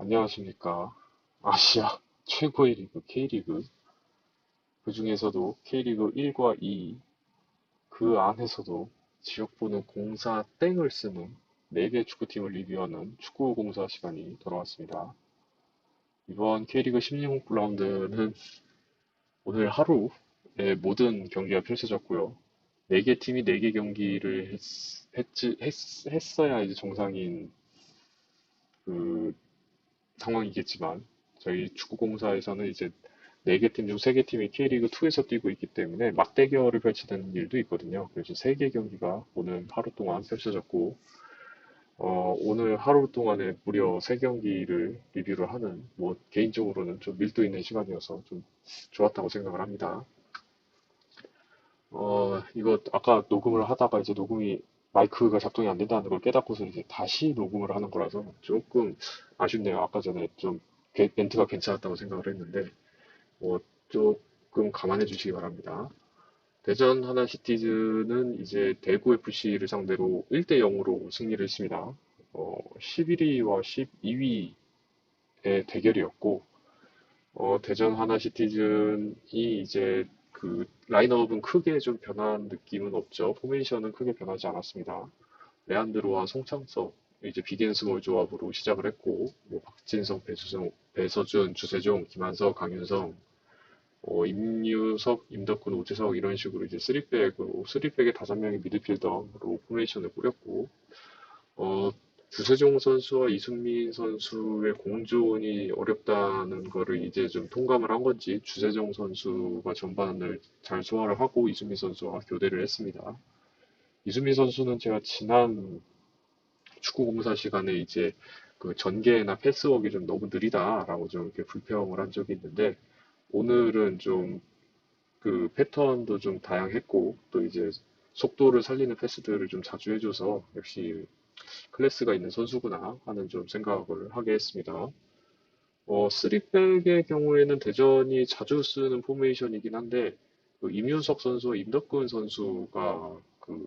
안녕하십니까. 아시아 최고의 리그 K리그, 그 중에서도 K리그 1과 2, 그 안에서도 지역번호 04 땡을 쓰는 4개 축구팀을 리뷰하는 축구공사 시간이 돌아왔습니다. 이번 K리그 16 라운드는 오늘 하루에 모든 경기가 펼쳐졌고요. 4개 팀이 4개 경기를 했어야 이제 정상인 그 상황이겠지만 저희 축구공사에서는 이제 4개 팀 중 3개 팀이 K리그2에서 뛰고 있기 때문에 맞대결을 펼치는 일도 있거든요. 그래서 3개 경기가 오늘 하루 동안 펼쳐졌고, 오늘 하루 동안에 무려 3경기를 리뷰를 하는, 뭐, 개인적으로는 좀 밀도 있는 시간이어서 좀 좋았다고 생각을 합니다. 이거 아까 녹음을 하다가 이제 녹음이 마이크가 작동이 안 된다는 걸 깨닫고서 이제 다시 녹음을 하는 거라서 조금 아쉽네요. 아까 전에 좀 멘트가 괜찮았다고 생각을 했는데, 뭐 조금 감안해 주시기 바랍니다. 대전 하나시티즈는 이제 대구 FC를 상대로 1대 0으로 승리를 했습니다. 11위와 12위의 대결이었고, 대전 하나시티즌이 이제 그 라인업은 크게 좀 변한 느낌은 없죠. 포메이션은 크게 변하지 않았습니다. 레안드로와 송창석, 이제 비겐스몰 조합으로 시작을 했고, 뭐 박진성, 배서준, 주세종, 김한석, 강윤성, 임유석, 임덕근, 오재석 이런 식으로 이제 3백의 5명의 미드필더로 포메이션을 꾸렸고, 어, 주세종 선수와 이순민 선수의 공존이 어렵다는 거를 이제 좀 통감을 한 건지 주세종 선수가 전반을 잘 소화를 하고 이순민 선수와 교대를 했습니다. 이순민 선수는 제가 지난 축구 공사 시간에 이제 그 전개나 패스워크가 좀 너무 느리다라고 좀 이렇게 불평을 한 적이 있는데 오늘은 좀 그 패턴도 좀 다양했고 또 이제 속도를 살리는 패스들을 좀 자주 해줘서 역시 클래스가 있는 선수구나 하는 좀 생각을 하게 했습니다. 3백의 경우에는 대전이 자주 쓰는 포메이션이긴 한데 그 임윤석 선수와 임덕근 선수가 그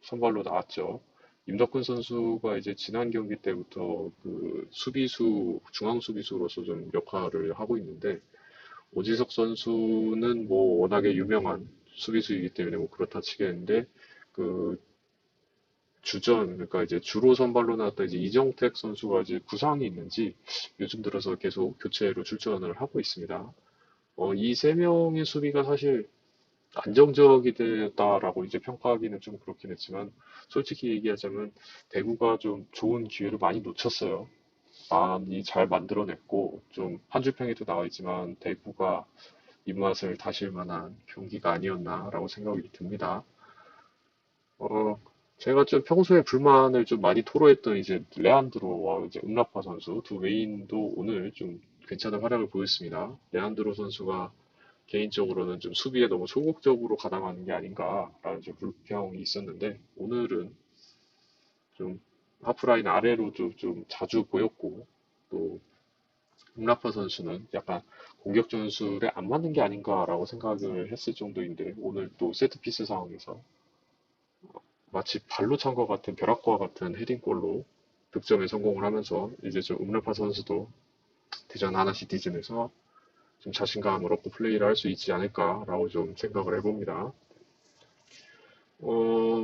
선발로 나왔죠. 임덕근 선수가 이제 지난 경기 때부터 그 중앙 수비수로서 좀 역할을 하고 있는데 오지석 선수는 뭐 워낙에 유명한 수비수이기 때문에 뭐 그렇다 치겠는데 그 그러니까 이제 주로 선발로 나왔던 이제 이정택 선수가 이제 부상이 있는지 요즘 들어서 계속 교체로 출전을 하고 있습니다. 이 세 명의 수비가 사실 안정적이다라고 이제 평가하기는 좀 그렇긴 했지만 솔직히 얘기하자면 대구가 좀 좋은 기회를 많이 놓쳤어요. 많이 잘 만들어냈고 좀 한 줄 평에도 나와 있지만 대구가 입맛을 다실 만한 경기가 아니었나라고 생각이 듭니다. 어, 제가 좀 평소에 불만을 좀 많이 토로했던 이제 레안드로와 이제 음라파 선수 두 메인도 오늘 좀 괜찮은 활약을 보였습니다. 레안드로 선수가 개인적으로는 좀 수비에 너무 소극적으로 가담하는 게 아닌가라는 좀 불평이 있었는데 오늘은 좀 하프라인 아래로도 좀 자주 보였고 또 음라파 선수는 약간 공격 전술에 안 맞는 게 아닌가라고 생각을 했을 정도인데 오늘 또 세트피스 상황에서 마치 발로 찬 것 같은 벼락과 같은 헤딩골로 득점에 성공을 하면서 이제 좀 음르파 선수도 대전 하나 시티즌에서 좀 자신감을 얻고 플레이를 할 수 있지 않을까라고 좀 생각을 해봅니다.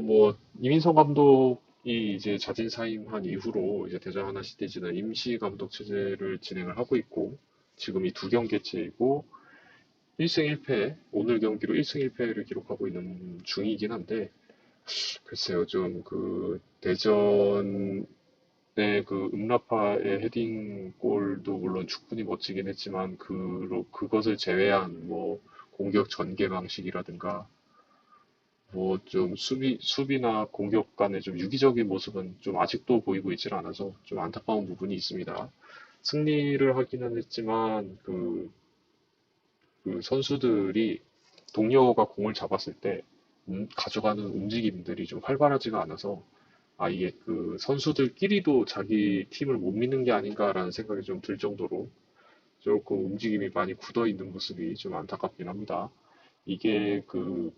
뭐 이민성 감독이 이제 자진 사임한 이후로 이제 대전 하나 시티즌은 임시 감독 체제를 진행을 하고 있고 지금 이 두 경기째이고 1승 1패 오늘 경기로 1승 1패를 기록하고 있는 중이긴 한데 글쎄요 좀 그 대전 네, 그 음라파의 헤딩골도 물론 충분히 멋지긴 했지만 그것을 제외한 뭐 공격 전개 방식이라든가 뭐 좀 수비나 공격 간의 좀 유기적인 모습은 좀 아직도 보이고 있질 않아서 좀 안타까운 부분이 있습니다. 승리를 하기는 했지만 그 선수들이 동료가 공을 잡았을 때 가져가는 움직임들이 좀 활발하지가 않아서 아, 이게 그 선수들끼리도 자기 팀을 못 믿는 게 아닌가라는 생각이 좀 들 정도로 조금 움직임이 많이 굳어 있는 모습이 좀 안타깝긴 합니다. 이게 그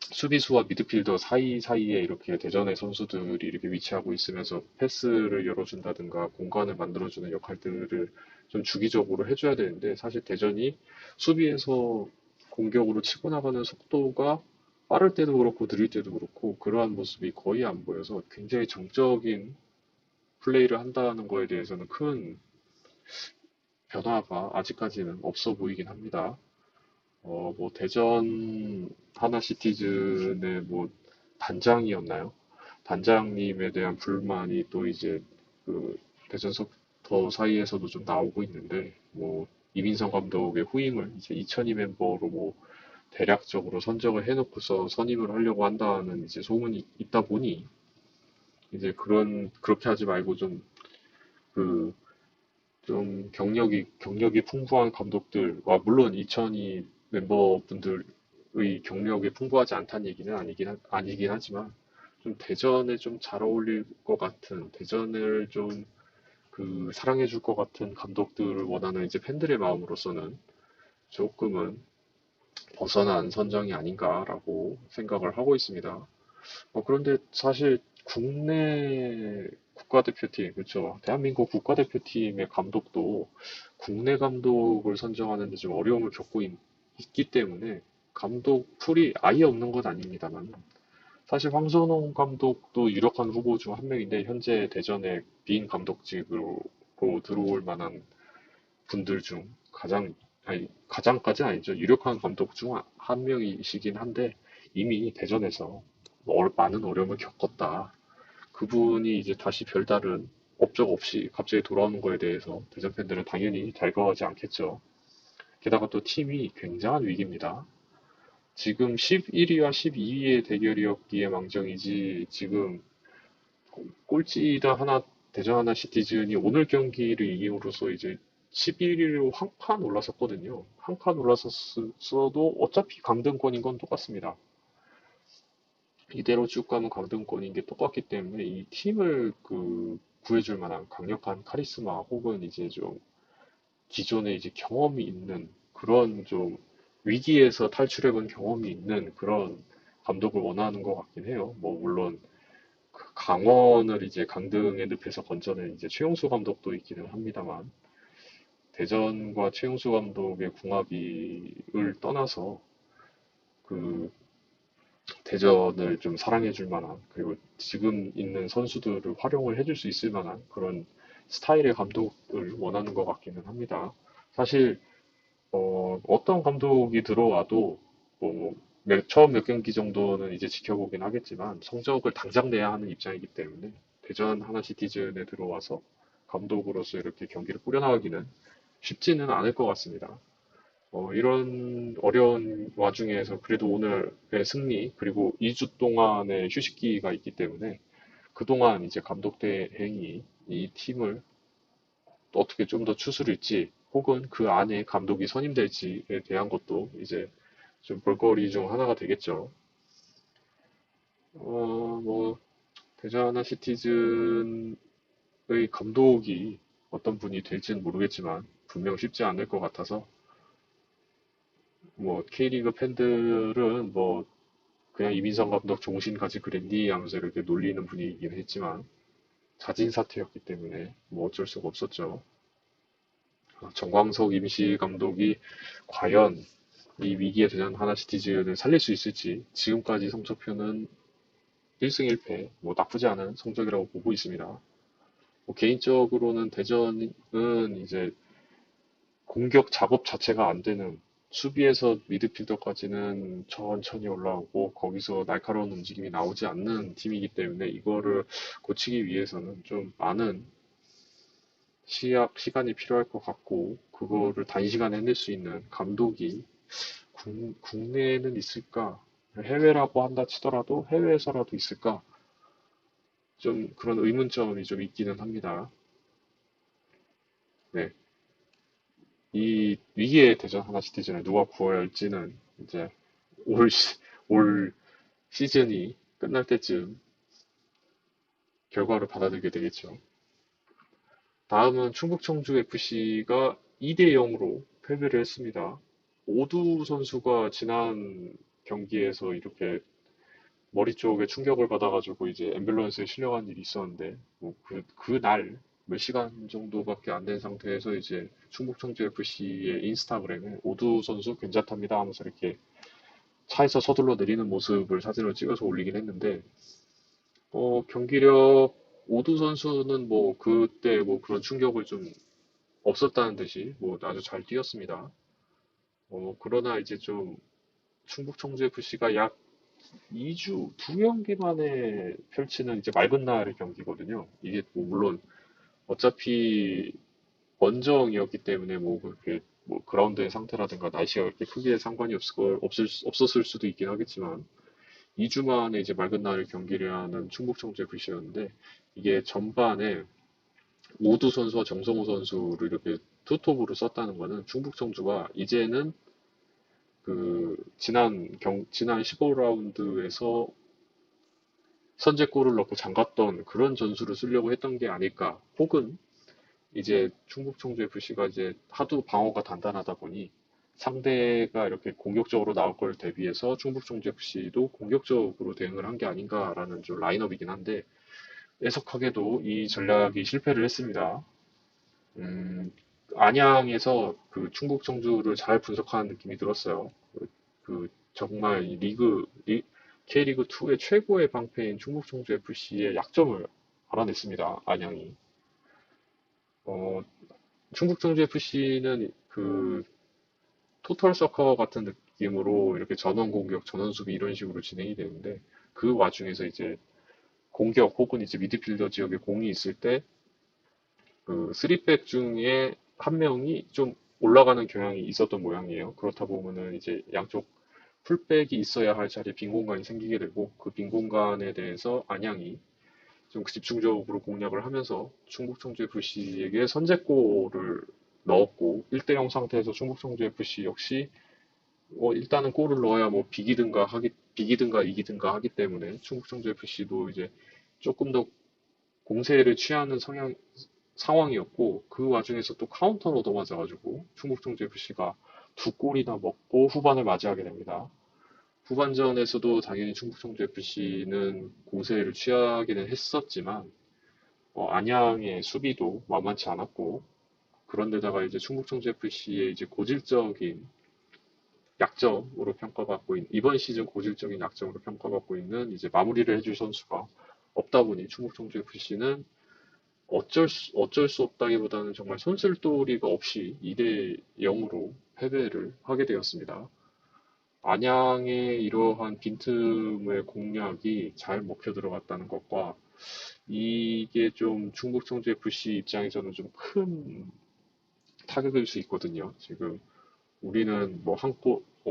수비수와 미드필더 사이사이에 이렇게 대전의 선수들이 이렇게 위치하고 있으면서 패스를 열어준다든가 공간을 만들어주는 역할들을 좀 주기적으로 해줘야 되는데 사실 대전이 수비에서 공격으로 치고 나가는 속도가 빠를 때도 그렇고 느릴 때도 그렇고 그러한 모습이 거의 안 보여서 굉장히 정적인 플레이를 한다는 거에 대해서는 큰 변화가 아직까지는 없어 보이긴 합니다. 뭐 대전 하나시티즌의 뭐 단장이었나요? 단장님에 대한 불만이 또 이제 그 대전 서포터 사이에서도 좀 나오고 있는데 뭐 이민성 감독의 후임을 이제 2002 멤버로 뭐 대략적으로 선정을 해놓고서 선임을 하려고 한다는 이제 소문이 있다 보니 이제 그렇게 하지 말고 그 경력이 풍부한 감독들과, 물론 2002 멤버분들의 경력이 풍부하지 않다는 얘기는 아니긴 하지만, 좀 대전에 좀 잘 어울릴 것 같은, 대전을 좀 사랑해 줄 것 같은 감독들을 원하는 이제 팬들의 마음으로서는 조금은 벗어난 선정이 아닌가라고 생각을 하고 있습니다. 그런데 사실 국내 국가대표팀, 그렇죠. 대한민국 국가대표팀의 감독도 국내 감독을 선정하는 데 좀 어려움을 있기 때문에 감독 풀이 아예 없는 건 아닙니다만 사실 황선홍 감독도 유력한 후보 중 한 명인데 현재 대전의 빈 감독직으로 들어올 만한 분들 중 가장까지는 아니죠. 유력한 감독 중 한 명이시긴 한데 이미 대전에서 많은 어려움을 겪었다. 그분이 이제 다시 별다른 업적 없이 갑자기 돌아오는 거에 대해서 대전 팬들은 당연히 달가워하지 않겠죠. 게다가 또 팀이 굉장한 위기입니다. 지금 11위와 12위의 대결이었기에 망정이지 지금 꼴찌다 대전 하나 시티즌이 오늘 경기를 이김으로써 이제 11위로 한 칸 올라섰거든요. 한 칸 올라섰어도 어차피 강등권인 건 똑같습니다. 이대로 쭉 가면 강등권인 게 똑같기 때문에 이 팀을 구해줄 만한 강력한 카리스마 혹은 이제 좀 기존에 이제 경험이 있는 그런 좀 위기에서 탈출해본 경험이 있는 그런 감독을 원하는 것 같긴 해요. 뭐 물론 강원을 이제 강등의 늪에서 건져낸 이제 최용수 감독도 있기는 합니다만 대전과 최용수 감독의 궁합을 떠나서 그 대전을 좀 사랑해 줄 만한, 그리고 지금 있는 선수들을 활용을 해줄 수 있을 만한 그런 스타일의 감독을 원하는 것 같기는 합니다. 사실, 떤 감독이 들어와도, 뭐, 처음 몇 경기 정도는 이제 지켜보긴 하겠지만, 성적을 당장 내야 하는 입장이기 때문에, 대전 하나 시티즌에 들어와서 감독으로서 이렇게 경기를 꾸려나가기는 쉽지는 않을 것 같습니다. 이런 어려운 와중에서 그래도 오늘의 승리, 그리고 2주 동안의 휴식기가 있기 때문에 그동안 이제 감독 대행이 이 팀을 또 어떻게 좀 더 추스릴지, 혹은 그 안에 감독이 선임될지에 대한 것도 이제 좀 볼거리 중 하나가 되겠죠. 뭐, 대전 시티즌의 감독이 어떤 분이 될지는 모르겠지만 분명 쉽지 않을 것 같아서 뭐 K리그 팬들은 뭐 그냥 이민성 감독 종신까지 그랬니? 하면서 이렇게 놀리는 분위기긴 했지만 자진 사퇴였기 때문에 뭐 어쩔 수가 없었죠. 정광석 임시 감독이 과연 이 위기에 대한 하나 시티즌을 살릴 수 있을지 지금까지 성적표는 1승 1패, 뭐 나쁘지 않은 성적이라고 보고 있습니다. 뭐 개인적으로는 대전은 이제 공격 작업 자체가 안 되는, 수비에서 미드필더까지는 천천히 올라오고 거기서 날카로운 움직임이 나오지 않는 팀이기 때문에 이거를 고치기 위해서는 좀 많은 시간이 필요할 것 같고 그거를 단시간에 해낼 수 있는 감독이 국내에는 있을까? 해외라고 한다 치더라도 해외에서라도 있을까? 좀 그런 의문점이 좀 있기는 합니다. 네. 이 위기의 대전 하나 시티즌을 누가 구해야 할지는 이제 올, 올 시즌이 끝날 때쯤 결과를 받아들게 되겠죠. 다음은 충북 청주 FC가 2대 0으로 패배를 했습니다. 오두 선수가 지난 경기에서 이렇게 머리 쪽에 충격을 받아가지고 이제 앰뷸런스에 실려간 일이 있었는데, 뭐 그날 몇 시간 정도밖에 안 된 상태에서 이제 충북 청주 FC의 인스타그램에 오두 선수 괜찮답니다 하면서 이렇게 차에서 서둘러 내리는 모습을 사진으로 찍어서 올리긴 했는데, 경기력 오두 선수는 뭐 그때 뭐 그런 충격을 좀 없었다는 듯이 뭐 아주 잘 뛰었습니다. 그러나 이제 좀 충북 청주 FC가 약 2주, 두 경기 만에 펼치는 이제 맑은 날의 경기거든요. 이게 뭐 물론 어차피 원정이었기 때문에 뭐 그렇게 뭐 그라운드의 상태라든가 날씨가 그렇게 크게 상관이 없었을 수도 있긴 하겠지만 2주 만에 이제 맑은 날을 경기를 하는 충북 청주 FC였는데 이게 전반에 오두 선수와 정성호 선수를 이렇게 투톱으로 썼다는 거는 충북 청주가 이제는 그 지난 15라운드에서 선제골을 넣고 잠갔던 그런 전술을 쓰려고 했던 게 아닐까. 혹은 이제 충북 청주 FC가 이제 하도 방어가 단단하다 보니 상대가 이렇게 공격적으로 나올 걸 대비해서 충북 청주 FC도 공격적으로 대응을 한 게 아닌가라는 좀 라인업이긴 한데 애석하게도 이 전략이 실패를 했습니다. 음, 안양에서 그 충북 청주를 잘 분석하는 느낌이 들었어요. 정말 K리그 2의 최고의 방패인 충북 청주 FC의 약점을 알아냈습니다. 안양이. 어, 충북 청주 FC는 그 토탈 서커 같은 느낌으로 이렇게 전원 공격, 전원 수비 이런 식으로 진행이 되는데 그 와중에서 이제 공격 혹은 이제 미드필더 지역에 공이 있을 때 그 3백 중에 한 명이 좀 올라가는 경향이 있었던 모양이에요. 그렇다 보면은 이제 양쪽 풀백이 있어야 할 자리에 빈 공간이 생기게 되고 그 빈 공간에 대해서 안양이 좀 집중적으로 공략을 하면서 충북 청주 FC에게 선제골을 넣었고 1대0 상태에서 충북 청주 FC 역시 일단은 골을 넣어야 뭐 비기든가 이기든가 하기 때문에 충북 청주 FC도 이제 조금 더 공세를 취하는 상황이었고 그 와중에서 또 카운터를 얻어맞아가지고 충북 청주 FC가 두 골이나 먹고 후반을 맞이하게 됩니다. 후반전에서도 당연히 충북 청주 FC는 공세를 취하기는 했었지만 안양의 수비도 만만치 않았고 그런데다가 이제 충북 청주 FC의 이제 고질적인 약점으로 이번 시즌 고질적인 약점으로 평가받고 있는 이제 마무리를 해줄 선수가 없다 보니 충북 청주 FC는 어쩔 수 없다기보다는 정말 손쓸도리가 없이 2대 0으로 패배를 하게 되었습니다. 안양의 이러한 빈틈의 공략이 잘 먹혀 들어갔다는 것과 이게 좀 충북 청주 FC 입장에서는 좀 큰 타격일 수 있거든요. 지금 우리는 뭐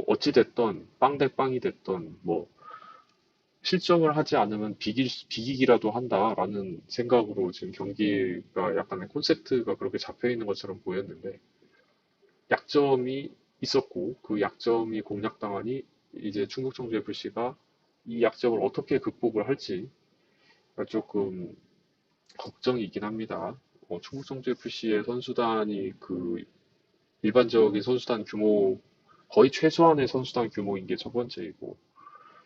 어찌 됐던 빵 대 빵이 됐던 뭐 실점을 하지 않으면 비기기라도 한다라는 생각으로 지금 경기가 약간의 콘셉트가 그렇게 잡혀 있는 것처럼 보였는데 약점이 있었고 그 약점이 공략당하니 이제 충북 청주 FC가 이 약점을 어떻게 극복을 할지 조금 걱정이긴 합니다. 충북 청주 FC의 선수단이 그 일반적인 선수단 규모 거의 최소한의 선수단 규모인 게 첫 번째이고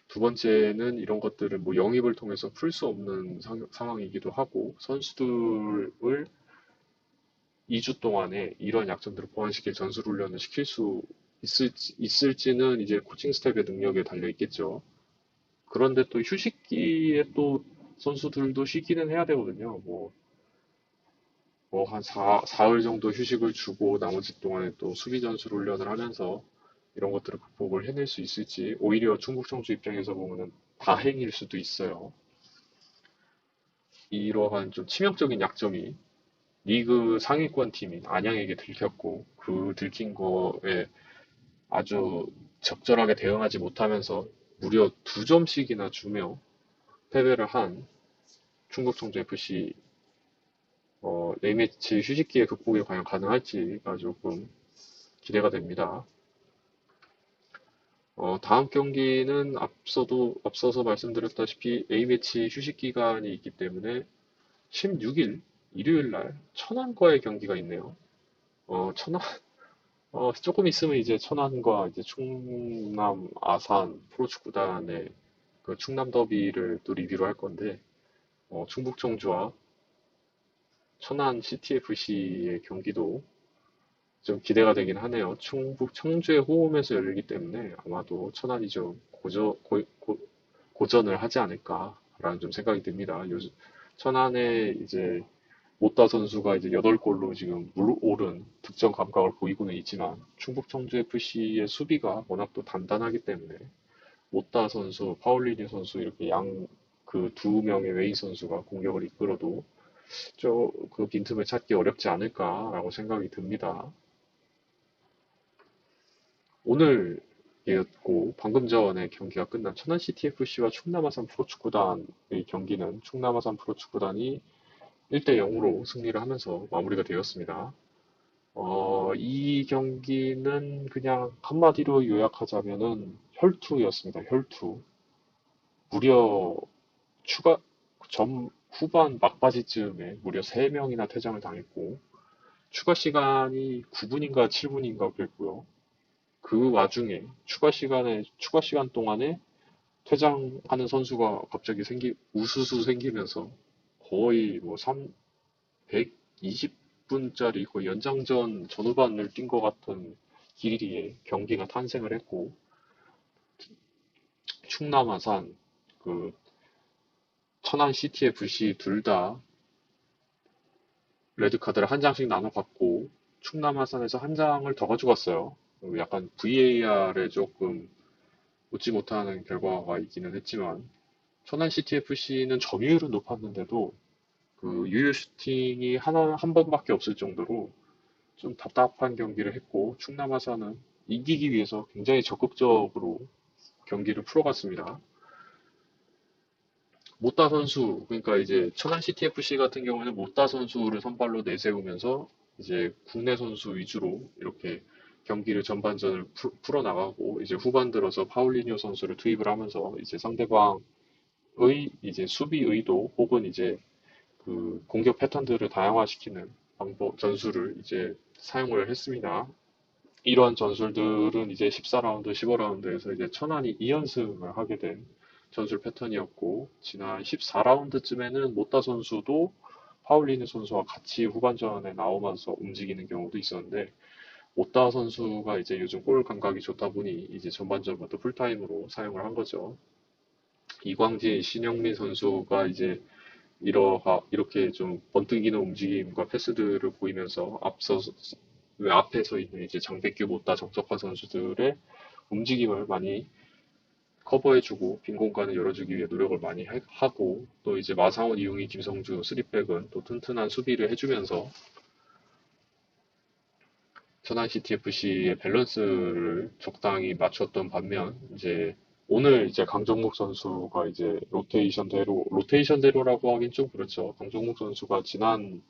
두 번째는 이런 것들을 뭐 영입을 통해서 풀 수 없는 상황이기도 하고 선수들을 2주 동안에 이런 약점들을 보완시킬 전술 훈련을 시킬 수 있을지는 이제 코칭 스텝의 능력에 달려 있겠죠. 그런데 또 휴식기에 또 선수들도 쉬기는 해야 되거든요. 한 사흘 정도 휴식을 주고 나머지 동안에 또 수비 전술 훈련을 하면서 이런 것들을 극복을 해낼 수 있을지 오히려 충북 청주 입장에서 보면은 다행일 수도 있어요. 이러한 좀 치명적인 약점이 리그 상위권 팀인 안양에게 들켰고 그 들킨 거에 아주 적절하게 대응하지 못하면서 무려 2점씩이나 주며 패배를 한 충북 청주 FC A매치 휴식기에 극복이 과연 가능할지가 조금 기대가 됩니다. 다음 경기는 앞서서 말씀드렸다시피 A매치 휴식 기간이 있기 때문에 16일 일요일 날 천안과의 경기가 있네요. 천안 조금 있으면 이제 천안과 이제 충남 아산 프로축구단의 그 충남 더비를 또 리뷰를 할 건데, 충북 청주와 천안 CTFC의 경기도 좀 기대가 되긴 하네요. 충북 청주의 호흡에서 열리기 때문에 아마도 천안이 좀 고전을 하지 않을까라는 좀 생각이 듭니다. 요즘 천안에 이제 못다 선수가 이제 8골로 지금 오른 득점 감각을 보이고는 있지만 충북 청주 FC의 수비가 워낙 또 단단하기 때문에 못다 선수, 파울리니 선수 이렇게 그 두 명의 외인 선수가 공격을 이끌어도 그 빈틈을 찾기 어렵지 않을까라고 생각이 듭니다. 오늘이었고 방금 전에 경기가 끝난 천안 CTFC와 충남 아산 프로축구단의 경기는 충남 아산 프로축구단이 1대 0으로 승리를 하면서 마무리가 되었습니다. 이 경기는 그냥 한마디로 요약하자면은 혈투였습니다. 혈투. 무려 추가 후반 막바지쯤에 무려 3명이나 퇴장을 당했고 추가 시간이 9분인가 7분인가 그랬고요. 그 와중에 추가 시간 동안에 퇴장하는 선수가 갑자기 우수수 생기면서 거의 뭐 120분짜리 거의 연장전 전후반을 뛴 것 같은 길이의 경기가 탄생을 했고, 충남 아산, 그 천안 CTFC 둘 다 레드카드를 한 장씩 나눠 받고, 충남 아산에서 한 장을 더 가져갔어요. 약간 VAR에 조금 웃지 못하는 결과가 있기는 했지만, 천안 CTFC는 점유율은 높았는데도 그 유효 슈팅이 한 번밖에 없을 정도로 좀 답답한 경기를 했고, 충남 아산은 이기기 위해서 굉장히 적극적으로 경기를 풀어갔습니다. 못다 선수, 그러니까 이제 천안 CTFC 같은 경우는 못다 선수를 선발로 내세우면서 이제 국내 선수 위주로 이렇게 경기를 전반전을 풀어나가고, 이제 후반 들어서 파울리뉴 선수를 투입을 하면서 이제 상대방의 이제 수비 의도 혹은 이제 그 공격 패턴들을 다양화시키는 전술을 이제 사용을 했습니다. 이러한 전술들은 이제 14라운드, 15라운드에서 이제 천안이 2연승을 하게 된 전술 패턴이었고, 지난 14라운드쯤에는 모타 선수도 파울리뉴 선수와 같이 후반전에 나오면서 움직이는 경우도 있었는데, 모타 선수가 이제 요즘 골 감각이 좋다 보니 이제 전반전부터 풀타임으로 사용을 한 거죠. 이광진, 신영민 선수가 이제 이렇게 좀 번뜩이는 움직임과 패스들을 보이면서 앞에서 있는 이제 장백규, 못다, 정석화 선수들의 움직임을 많이 커버해주고 빈 공간을 열어주기 위해 노력을 많이 하고, 또 이제 마상원, 이용희, 김성주, 쓰리백은 또 튼튼한 수비를 해주면서 천안 CTFC의 밸런스를 적당히 맞췄던 반면, 이제 오늘 이제 강정목 선수가 이제 로테이션대로라고 하긴 좀 그렇죠. 강정목 선수가 지난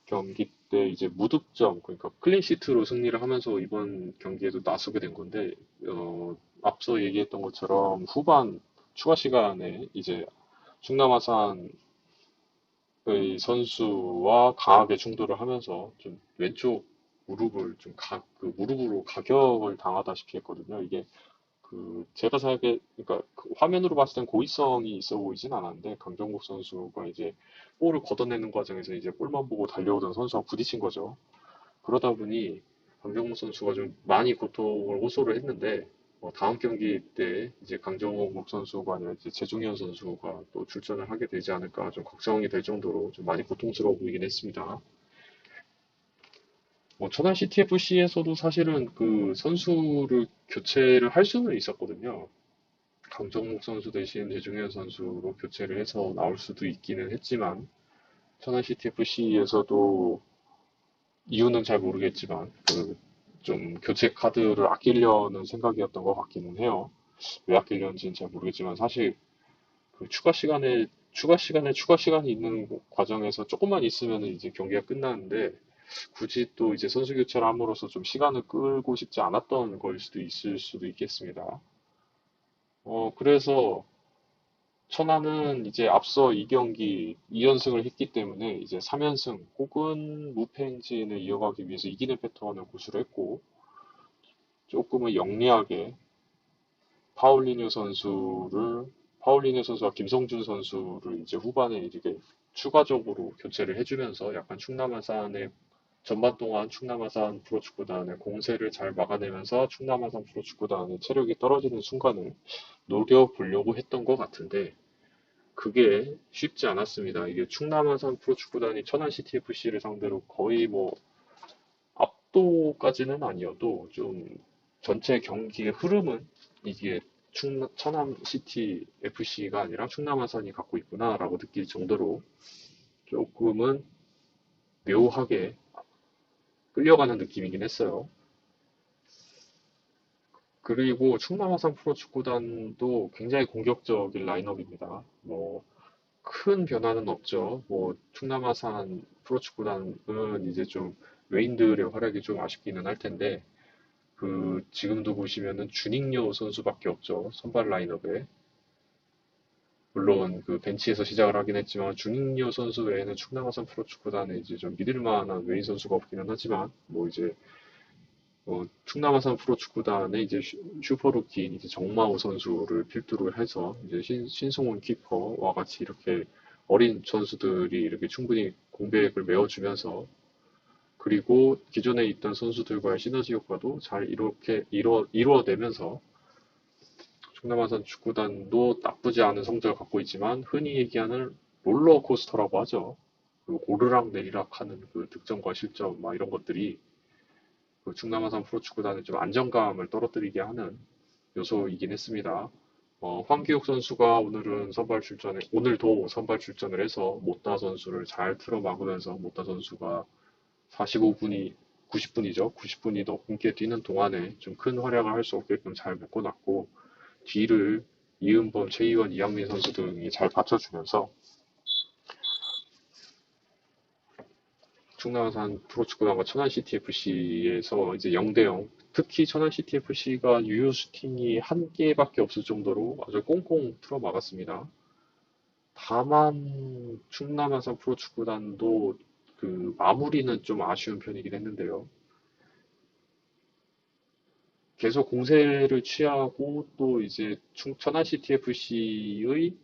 경기 때 이제 무득점, 그러니까 클린시트로 승리를 하면서 이번 경기에도 나서게 된 건데, 앞서 얘기했던 것처럼 후반 추가 시간에 이제 충남 아산의 선수와 강하게 충돌을 하면서 좀 왼쪽 무릎을 그 무릎으로 가격을 당하다시피 했거든요. 이게 제가 생각해, 그러니까 화면으로 봤을 땐 고의성이 있어 보이진 않았는데, 강정국 선수가 이제 볼을 걷어내는 과정에서 이제 볼만 보고 달려오던 선수와 부딪힌 거죠. 그러다 보니 강정국 선수가 좀 많이 고통을 호소를 했는데, 다음 경기 때 이제 강정국 선수가 아니라 이제 재중현 선수가 또 출전을 하게 되지 않을까 좀 걱정이 될 정도로 좀 많이 고통스러워 보이긴 했습니다. 천안 CTFC에서도 사실은 그 선수를 교체를 할 수는 있었거든요. 강정목 선수 대신 배중현 선수로 교체를 해서 나올 수도 있기는 했지만, 천안 CTFC에서도 이유는 잘 모르겠지만 좀 교체 카드를 아끼려는 생각이었던 것 같기는 해요. 왜 아끼려는지는 잘 모르겠지만, 사실 그 추가 시간이 있는 과정에서 조금만 있으면 이제 경기가 끝나는데, 굳이 또 이제 선수 교체를 함으로써 좀 시간을 끌고 싶지 않았던 걸 수도 있을 수도 있겠습니다. 그래서 천안은 이제 앞서 2경기 2연승을 했기 때문에 이제 3연승 혹은 무패 행진을 이어가기 위해서 이기는 패턴을 고수를 했고, 조금은 영리하게 파울리뉴 선수를 파울리뉴 선수와 김성준 선수를 이제 후반에 이렇게 추가적으로 교체를 해주면서 약간 충남 아산의 전반 동안 충남 아산 프로축구단의 공세를 잘 막아내면서 충남 아산 프로축구단의 체력이 떨어지는 순간을 노려보려고 했던 것 같은데 그게 쉽지 않았습니다. 이게 충남 아산 프로축구단이 천안 CTFC를 상대로 거의 뭐 압도까지는 아니어도 좀 전체 경기의 흐름은 이게 천안 시티 FC가 아니라 충남 아산이 갖고 있구나라고 느낄 정도로 조금은 묘하게 끌려가는 느낌이긴 했어요. 그리고 충남 아산 프로축구단도 굉장히 공격적인 라인업입니다. 뭐 큰 변화는 없죠. 뭐 충남 아산 프로축구단은 이제 좀 외인들의 활약이 좀 아쉽기는 할 텐데 지금도 보시면은 주닝요 선수밖에 없죠. 선발 라인업에. 물론 벤치에서 시작을 하긴 했지만 주닝요 선수 외에는 충남 아산 프로축구단에 이제 좀 믿을 만한 외인 선수가 없기는 하지만 뭐 이제 충남 아산 프로축구단에 이제 슈퍼루키 이제 정마우 선수를 필두로 해서 이제 신송훈 키퍼와 같이 이렇게 어린 선수들이 이렇게 충분히 공백을 메워주면서 그리고 기존에 있던 선수들과의 시너지 효과도 잘 이렇게 이루어내면서 충남 아산 축구단도 나쁘지 않은 성적을 갖고 있지만 흔히 얘기하는 롤러코스터라고 하죠. 오르락 내리락 하는 득점과 실점 막 이런 것들이 충남 아산 프로축구단의 좀 안정감을 떨어뜨리게 하는 요소이긴 했습니다. 황기욱 선수가 오늘도 선발 출전을 해서 못다 선수를 잘 틀어 막으면서 못다 선수가 45분이 90분이죠. 90분이 넘게 뛰는 동안에 좀 큰 활약을 할 수 없게끔 잘 묶어놨고 뒤를 이은범, 최희원, 이양민 선수 등이 잘 받쳐주면서 충남아산 프로축구단과 천안 CTFC에서 이제 0대0 특히 천안 CTFC가 유효 슈팅이 한 개밖에 없을 정도로 아주 꽁꽁 틀어 막았습니다. 다만 충남아산 프로축구단도 마무리는 좀 아쉬운 편이긴 했는데요. 계속 공세를 취하고 또 이제 천안 CTFC의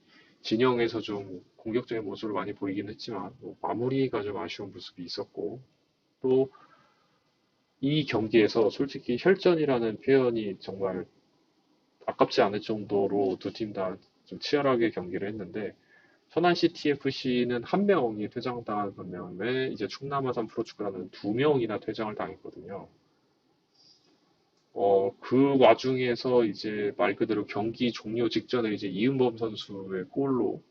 진영에서 좀 공격적인 모습을 많이 보이긴 했지만 마무리가 좀 아쉬운 모습이 있었고 또 이 경기에서 솔직히 혈전이라는 표현이 정말 아깝지 않을 정도로 두 팀 다 좀 치열하게 경기를 했는데 천안시 TFC는 한 명이 퇴장당한 반면에 이제 충남아산 프로축구단은 두 명이나 퇴장을 당했거든요. 그 와중에서 이제 말 그대로 경기 종료 직전에 이제 이은범 선수의 골로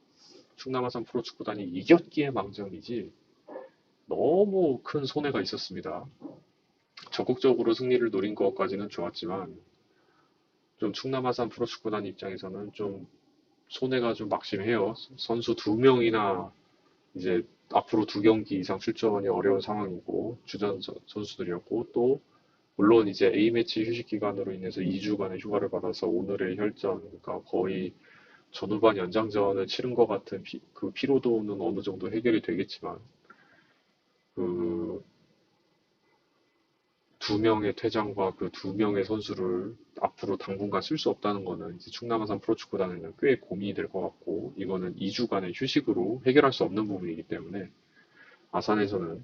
충남아산 프로축구단이 이겼기에 망정이지 너무 큰 손해가 있었습니다. 적극적으로 승리를 노린 것까지는 좋았지만 좀 충남 아산 프로축구단 입장에서는 좀 손해가 좀 막심해요. 선수 두 명이나 이제 앞으로 두 경기 이상 출전이 어려운 상황이고 주전 선수들이었고 또 물론 이제 A매치 휴식 기간으로 인해서 2주간의 휴가를 받아서 오늘의 혈전 그러니까 거의 전후반 연장전을 치른 것 같은 그 피로도는 어느 정도 해결이 되겠지만 그 두 명의 퇴장과 그 두 명의 선수를 앞으로 당분간 쓸 수 없다는 거는 이제 충남 아산 프로축구단에는 꽤 고민이 될 것 같고 이거는 2주간의 휴식으로 해결할 수 없는 부분이기 때문에 아산에서는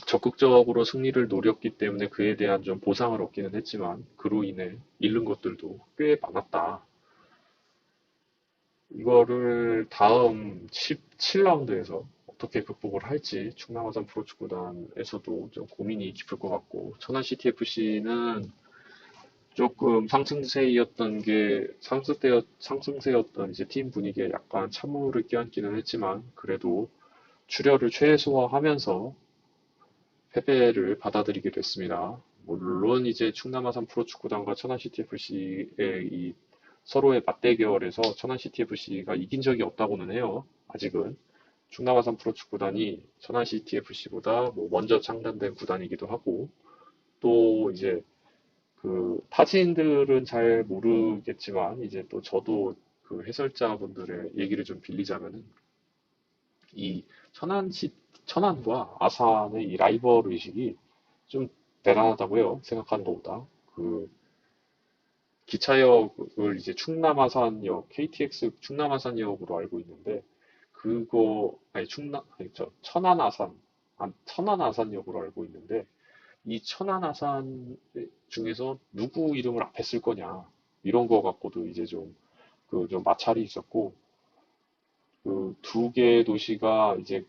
적극적으로 승리를 노렸기 때문에 그에 대한 좀 보상을 얻기는 했지만 그로 인해 잃는 것들도 꽤 많았다. 이거를 다음 17라운드에서 어떻게 극복을 할지 충남 아산 프로축구단에서도 좀 고민이 깊을 것 같고 천안 CTFC는 조금 상승세였던 게 상승세였던 이제 팀 분위기에 약간 찬물을 끼얹기는 했지만 그래도 출혈을 최소화하면서 패배를 받아들이게 됐습니다. 물론 이제 충남 아산 프로축구단과 천안 CTFC의 이 서로의 맞대결에서 천안 CTFC가 이긴 적이 없다고는 해요. 아직은 충남 아산 프로축구단이 천안 CTFC보다 뭐 먼저 창단된 구단이기도 하고 또 이제 타지인들은 잘 모르겠지만 이제 또 저도 해설자분들의 얘기를 좀 빌리자면은 이 천안과 아산의 이 라이벌 의식이 좀 대단하다고요. 생각하는 것보다. 그 기차역을 이제 충남 아산역, KTX 충남 아산역으로 알고 있는데, 그거, 아니, 아니, 천안 아산, 천안 아산역으로 알고 있는데, 이 천안 아산 중에서 누구 이름을 앞에 쓸 거냐, 이런 거 갖고도 이제 좀 마찰이 있었고, 그 두 개의 도시가 이제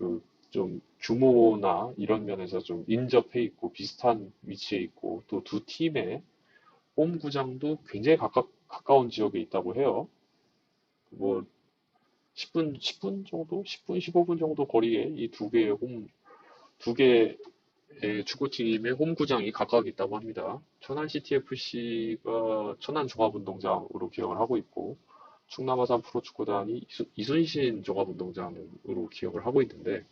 좀 규모나 이런 면에서 좀 인접해 있고 비슷한 위치에 있고 또 두 팀의 홈구장도 굉장히 가까운 지역에 있다고 해요. 뭐 10분 정도? 10분, 15분 정도 거리에 이 두 개의 축구팀의 홈구장이 각각 있다고 합니다. 천안 CTFC가 천안 종합운동장으로 기억을 하고 있고 충남아산 프로축구단이 이순신 종합운동장으로 기억을 하고 있는데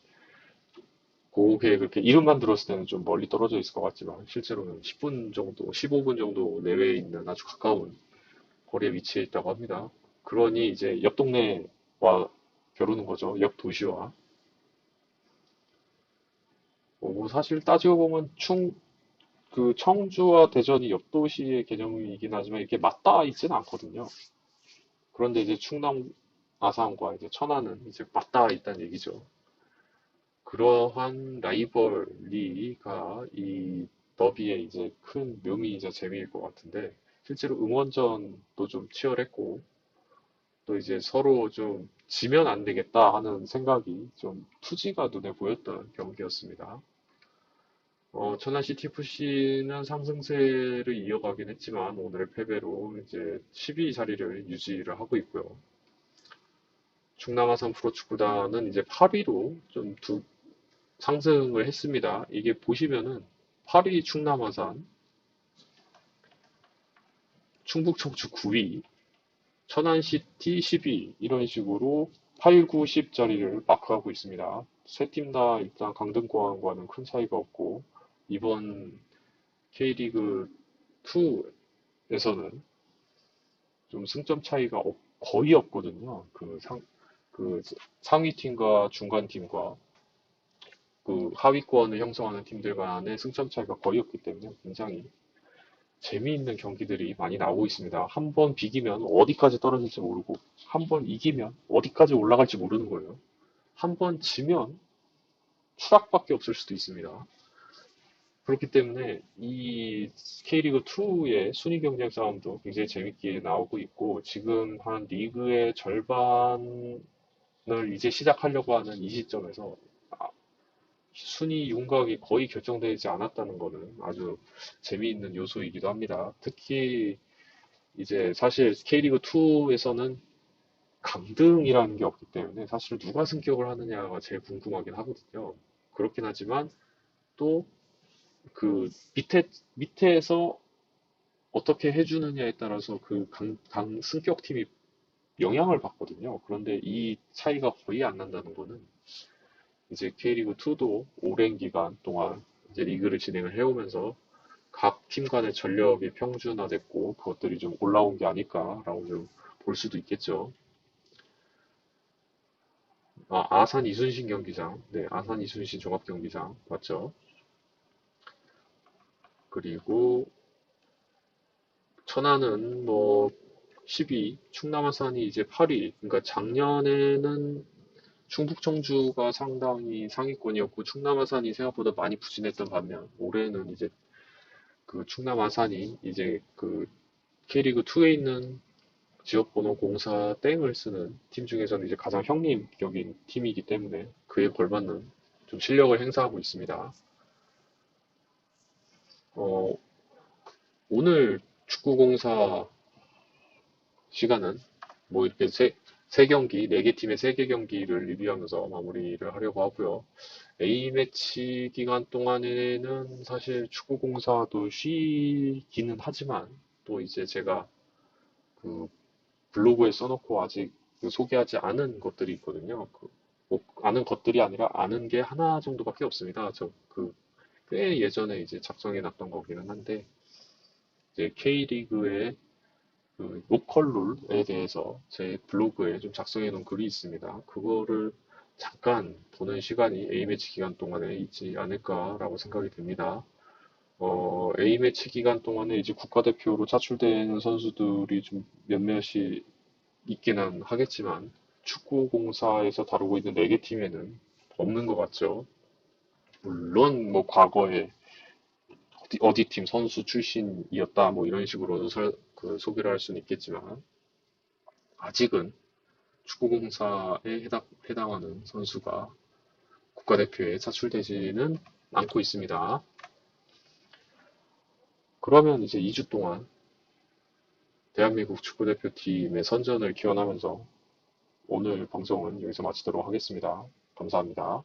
그게 그렇게 이름만 들었을 때는 좀 멀리 떨어져 있을 것 같지만 실제로는 10분 정도, 15분 정도 내외에 있는 아주 가까운 거리에 위치해 있다고 합니다. 그러니 이제 옆 동네와 겨루는 거죠. 옆 도시와. 뭐 사실 따지고 보면 청주와 대전이 옆 도시의 개념이긴 하지만 이렇게 맞닿아 있지는 않거든요. 그런데 이제 충남 아산과 이제 천안은 이제 맞닿아 있다는 얘기죠. 그러한 라이벌리가 이 더비의 이제 큰 묘미이자 재미일 것 같은데 실제로 응원전도 좀 치열했고 또 이제 서로 좀 지면 안 되겠다 하는 생각이 좀 투지가 눈에 보였던 경기였습니다. 천안 CTFC는 상승세를 이어가긴 했지만 오늘 패배로 이제 12위 자리를 유지를 하고 있고요. 충남아산 프로축구단은 이제 8위로 좀 상승을 했습니다. 이게 보시면은 8위 충남아산, 충북청주 9위, 천안시티 10위 이런 식으로 8, 9, 10 자리를 마크하고 있습니다. 세 팀 다 일단 강등권과는 큰 차이가 없고 이번 K리그 2에서는 좀 승점 차이가 거의 없거든요. 그 상위 팀과 중간 팀과 그 하위권을 형성하는 팀들 간의 승점 차이가 거의 없기 때문에 굉장히 재미있는 경기들이 많이 나오고 있습니다. 한 번 비기면 어디까지 떨어질지 모르고, 한 번 이기면 어디까지 올라갈지 모르는 거예요. 한 번 지면 추락밖에 없을 수도 있습니다. 그렇기 때문에 이 K리그2의 순위 경쟁 싸움도 굉장히 재밌게 나오고 있고, 지금 한 리그의 절반을 이제 시작하려고 하는 이 시점에서 순위 윤곽이 거의 결정되지 않았다는 것은 아주 재미있는 요소이기도 합니다. 특히 이제 사실 K리그2에서는 강등이라는 게 없기 때문에 사실 누가 승격을 하느냐가 제일 궁금하긴 하거든요. 그렇긴 하지만 또 그 밑에서 어떻게 해주느냐에 따라서 승격팀이 영향을 받거든요. 그런데 이 차이가 거의 안 난다는 거는 이제 K리그2도 오랜 기간 동안 이제 리그를 진행을 해오면서 각 팀 간의 전력이 평준화됐고 그것들이 좀 올라온 게 아닐까라고 좀 볼 수도 있겠죠. 아산 이순신 경기장, 네, 아산 이순신 종합 경기장 맞죠? 그리고 천안은 뭐 10위, 충남아산이 이제 8위. 그러니까 작년에는 충북청주가 상당히 상위권이었고 충남아산이 생각보다 많이 부진했던 반면 올해는 이제 그 충남아산이 이제 그 K리그 2에 있는 지역번호 04 땡을 쓰는 팀 중에서는 이제 가장 형님격인 팀이기 때문에 그에 걸맞는 좀 실력을 행사하고 있습니다. 어, 오늘 축구공사 시간은 뭐 이렇게 세 경기, 네 개 팀의 세 개 경기를 리뷰하면서 마무리를 하려고 하고요. A매치 기간 동안에는 사실 축구공사도 쉬기는 하지만 또 이제 제가 그 블로그에 써놓고 아직 소개하지 않은 것들이 있거든요. 뭐 아는 것들이 아니라 아는 게 하나 정도밖에 없습니다. 꽤 예전에 이제 작성해 놨던 거기는 한데 이제 K리그의 그 로컬 룰에 대해서 제 블로그에 좀 작성해 놓은 글이 있습니다. 그거를 잠깐 보는 시간이 A매치 기간 동안에 있지 않을까라고 생각이 듭니다. A매치 기간 동안에 이제 국가대표로 차출되는 선수들이 좀 몇몇이 있기는 하겠지만 축구공사에서 다루고 있는 4개 팀에는 없는 것 같죠. 물론 뭐 과거에 어디 팀 선수 출신이었다 뭐 이런 식으로 그 소개를 할 수는 있겠지만 아직은 축구공사에 해당하는 선수가 국가대표에 차출되지는 않고 있습니다. 그러면 이제 2주 동안 대한민국 축구대표팀의 선전을 기원하면서 오늘 방송은 여기서 마치도록 하겠습니다. 감사합니다.